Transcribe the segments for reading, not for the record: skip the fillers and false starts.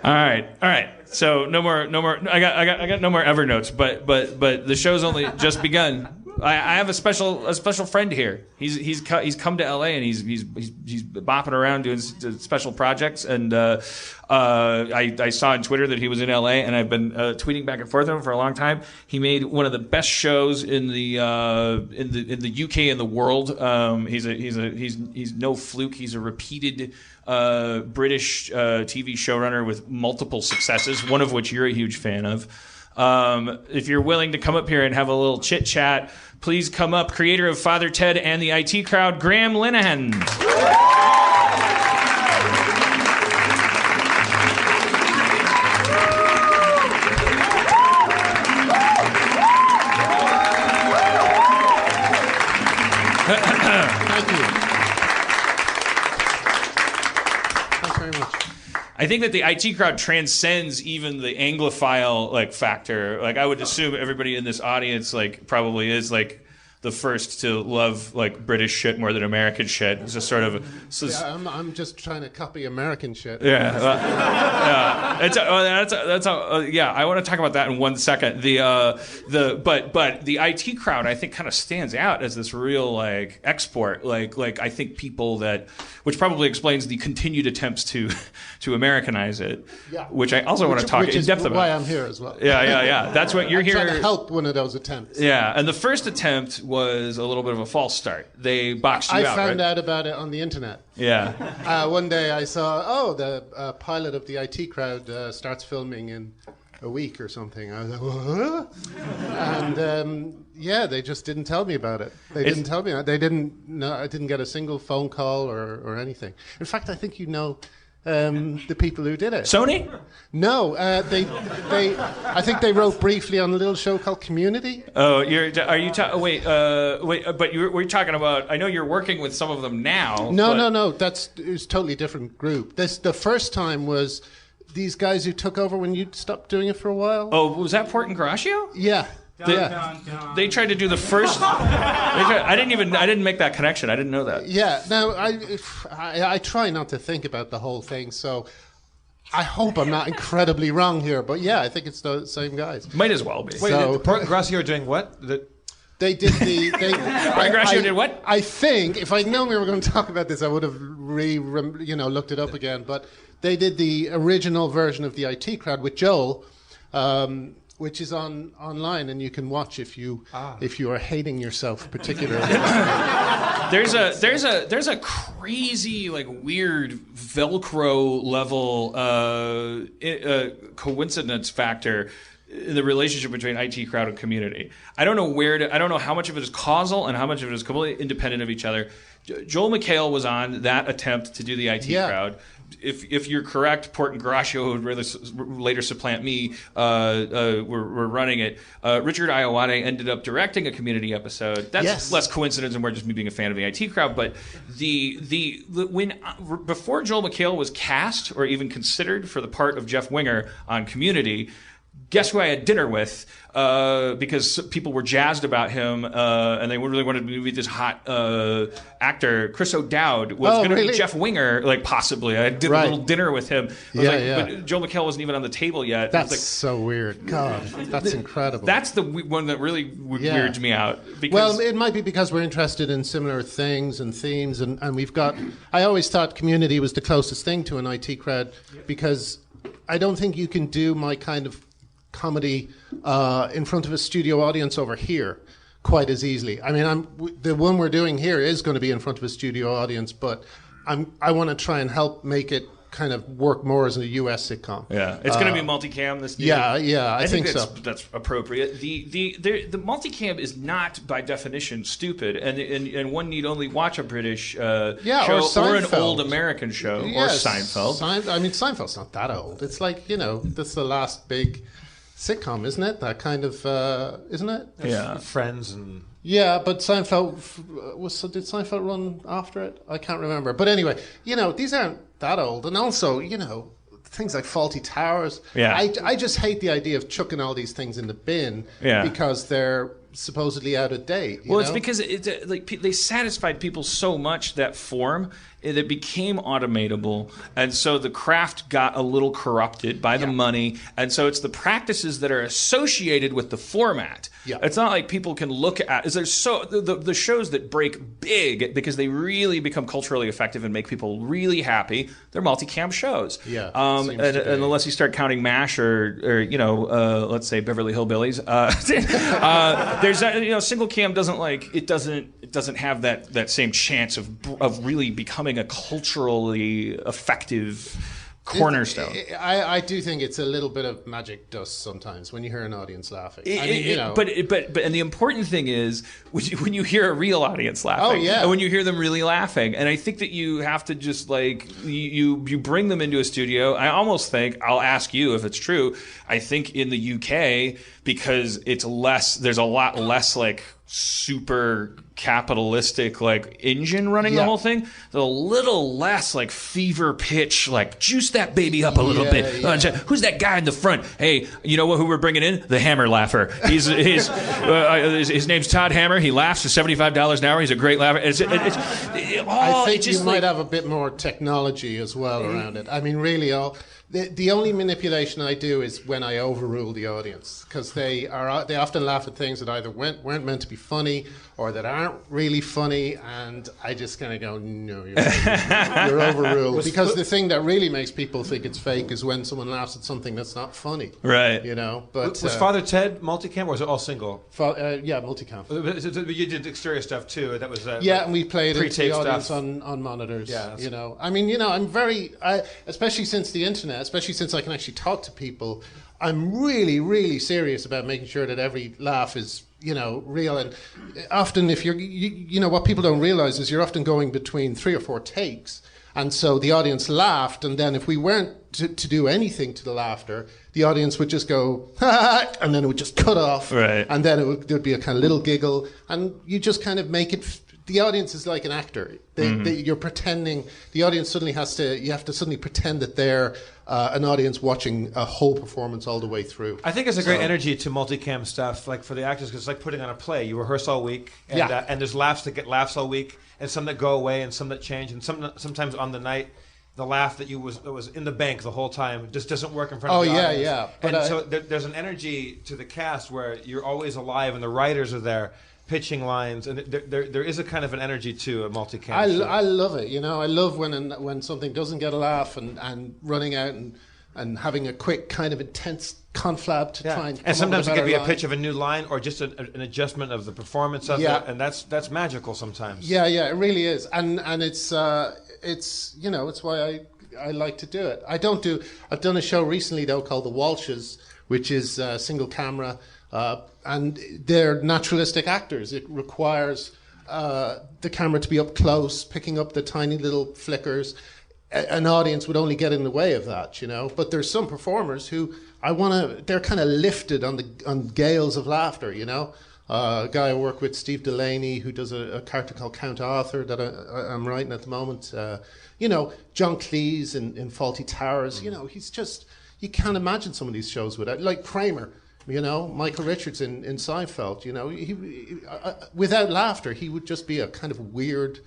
All right. So no more. I got no more Evernotes, but the show's only just begun. I have a special friend here. He's come to LA and he's bopping around doing special projects. And I saw on Twitter that he was in LA, and I've been tweeting back and forth with him for a long time. He made one of the best shows in the UK and the world. He's no fluke. He's a repeated British TV showrunner with multiple successes, one of which you're a huge fan of. If you're willing to come up here and have a little chit chat, please come up. Creator of Father Ted and the IT Crowd, Graham Linehan. Thank you. Thanks very much. I think that the IT Crowd transcends even the Anglophile factor. I would assume everybody in this audience probably is the first to love British shit more than American shit. It's just sort of. I'm just trying to copy American shit. Yeah. I want to talk about that in 1 second. But the IT Crowd, I think, kind of stands out as this real export. I think people which probably explains the continued attempts to Americanize it. Yeah. Which I also want to talk in depth about. Why I'm here as well. Yeah. That's what you're I'm here. trying to help one of those attempts. Yeah, and the first attempt was a little bit of a false start. They boxed you out, I found right? out about it on the internet. Yeah. One day I saw, the pilot of the IT Crowd starts filming in a week or something. I was like, what? And they just didn't tell me about it. Didn't tell me. They didn't. No, I didn't get a single phone call or anything. In fact, I think the people who did it. Sony? No, I think they wrote briefly on a little show called Community. Oh, wait, but we're talking about, I know you're working with some of them now. No, it's a totally different group. The first time was these guys who took over when you stopped doing it for a while. Oh, was that Port and Garaccio? Yeah. They tried to do the first. I didn't make that connection. I didn't know that. Yeah. No, I try not to think about the whole thing, so I hope I'm not incredibly wrong here. But yeah, I think it's the same guys. Might as well be. Wait, Port and Garaccio are doing what? They did the. Port and Garaccio did what? I think if I'd known we were going to talk about this, I would have looked it up again. But they did the original version of the IT Crowd with Joel. Which is online, and you can watch if you are hating yourself particularly. There's a crazy weird Velcro level coincidence factor in the relationship between IT Crowd and Community. I don't know how much of it is causal and how much of it is completely independent of each other. Joel McHale was on that attempt to do the IT Crowd. If you're correct, Port and Garaccio would later supplant me. We're running it. Richard Iowade ended up directing a Community episode. That's less coincidence and more just me being a fan of the IT Crowd. But before Joel McHale was cast or even considered for the part of Jeff Winger on Community, guess who I had dinner with? Because people were jazzed about him, and they really wanted to meet this hot actor. Chris O'Dowd was going to be Jeff Winger, possibly. I did a little dinner with him. But Joel McHale wasn't even on the table yet. That's so weird. God, that's incredible. That's the one that really weirds me out. Because it might be because we're interested in similar things and themes, and we've got. I always thought Community was the closest thing to an IT Crowd because I don't think you can do my kind of comedy in front of a studio audience over here quite as easily. I mean, the one we're doing here is going to be in front of a studio audience, but I want to try and help make it kind of work more as a US sitcom. Yeah, it's going to be multicam this year. Yeah, I think so. That's appropriate. The multicam is not by definition stupid, and one need only watch a British show or an old American show or Seinfeld. I mean, Seinfeld's not that old. It's that's the last big sitcom, isn't it? That kind of, isn't it? Yeah. Friends and... Yeah, but Seinfeld did Seinfeld run after it? I can't remember. But anyway, these aren't that old. And also, things like Faulty Towers. Yeah. I just hate the idea of chucking all these things in the bin Yeah. because they're supposedly out of date. Well, it's because they satisfied people so much, that form, it became automatable, and so the craft got a little corrupted by the money, and so it's the practices that are associated with the format. Yeah. It's not like people can look at. There's the shows that break big because they really become culturally effective and make people really happy. They're multicam shows. Yeah. And unless you start counting MASH or let's say Beverly Hillbillies, there's single cam doesn't have that same chance of really becoming a culturally effective cornerstone. I do think it's a little bit of magic dust sometimes when you hear an audience laughing. But and the important thing is when you hear a real audience laughing. Oh, yeah. And when you hear them really laughing, and I think that you have to just you bring them into a studio. I almost think, I'll ask you if it's true, I think in the UK, because it's less, there's a lot less super capitalistic engine running the whole thing. There's a little less fever pitch, juice that baby up a little bit. Yeah. Who's that guy in the front? Hey, you know who we're bringing in? The Hammer Laugher. His name's Todd Hammer. He laughs for $75 an hour. He's a great laugher. I think you might have a bit more technology as well around it. I mean, really, the only manipulation I do is when I overrule the audience, because they often laugh at things that either weren't meant to be funny or that aren't really funny, and I just kind of go, no, you're overruled. Because the thing that really makes people think it's fake is when someone laughs at something that's not funny. Right. But was Father Ted multicam, or was it all single? Yeah, multicam. You did exterior stuff too. That was and we played it to the audience stuff on monitors. Yeah, I'm very, especially since the internet, especially since I can actually talk to people, I'm really, really serious about making sure that every laugh is, real. And often if what people don't realize is you're often going between 3 or 4 takes. And so the audience laughed, and then if we weren't to do anything to the laughter, the audience would just go, and then it would just cut off. Right. And then there'd be a kind of little giggle, and you just kind of make it. The audience is like an actor. You're pretending. The audience you have to suddenly pretend that they're an audience watching a whole performance all the way through. I think it's a great energy to multicam stuff, for the actors, because it's like putting on a play. You rehearse all week, and there's laughs that get laughs all week, and some that go away, and some that change, and sometimes on the night, the laugh that was in the bank the whole time just doesn't work in front of the audience. Yeah. But so there's an energy to the cast where you're always alive, and the writers are there pitching lines, and there is a kind of an energy to a multicam show. I love it. I love when something doesn't get a laugh and running out and having a quick kind of intense conflab to try and sometimes it could be line. a pitch of a new line or just an adjustment of the performance of it, and that's magical sometimes. Yeah, it really is, and it's why I like to do it. I've done a show recently though called The Walshes, which is single camera. And they're naturalistic actors. It requires the camera to be up close, picking up the tiny little flickers. An audience would only get in the way of that, But there's some performers who they're kind of lifted on gales of laughter, A guy I work with, Steve Delaney, who does a character called Count Arthur that I'm writing at the moment. John Cleese in Fawlty Towers. He's just, you can't imagine some of these shows without, like Kramer. Michael Richards in Seinfeld, he without laughter, he would just be a kind of weird.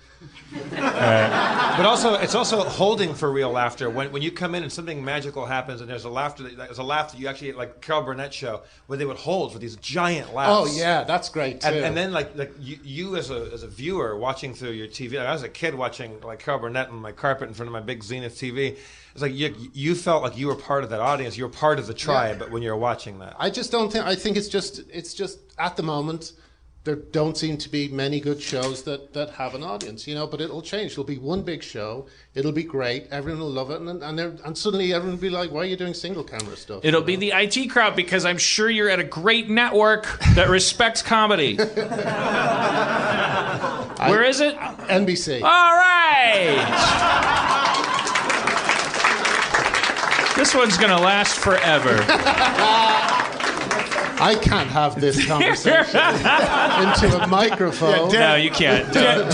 But also, it's also holding for real laughter. When you come in and something magical happens and there's a laugh that you actually, like Carol Burnett show, where they would hold for these giant laughs. Oh yeah, that's great too. And then you as a viewer watching through your TV. I was a kid watching Carol Burnett on my carpet in front of my big Zenith TV. It's like you felt like you were part of that audience. You were part of the tribe, but when you're watching that. I just don't think. I think it's just at the moment there don't seem to be many good shows that have an audience, But it'll change. It'll be one big show. It'll be great. Everyone will love it, and suddenly everyone will be like, "Why are you doing single camera stuff?" It'll be the IT crowd, because I'm sure you're at a great network that respects comedy. Where is it? NBC. All right. This one's going to last forever. I can't have this conversation into a microphone. No, you can't. Dan,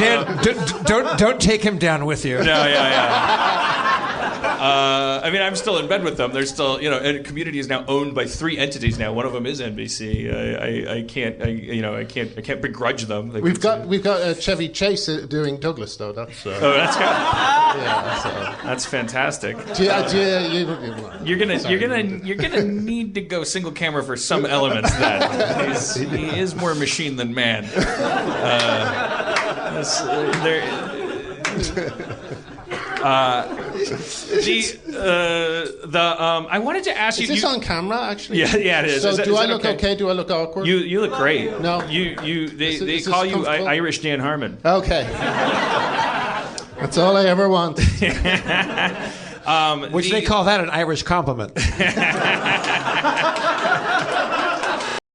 don't take him down with you. No, yeah. I mean, I'm still in bed with them. They're still, and Community is now owned by 3 entities now. One of them is NBC. I can't begrudge them. We've got Chevy Chase doing Douglas though. That's that's good. yeah. So. That's fantastic. You're gonna need to go single camera for some elements. Then he is more machine than man. I wanted to ask you. Is this on camera actually? Yeah, it is. So do I look okay? Do I look awkward? You look great. No. They call you Irish Dan Harmon. Okay. That's all I ever wanted. Which they call that an Irish compliment.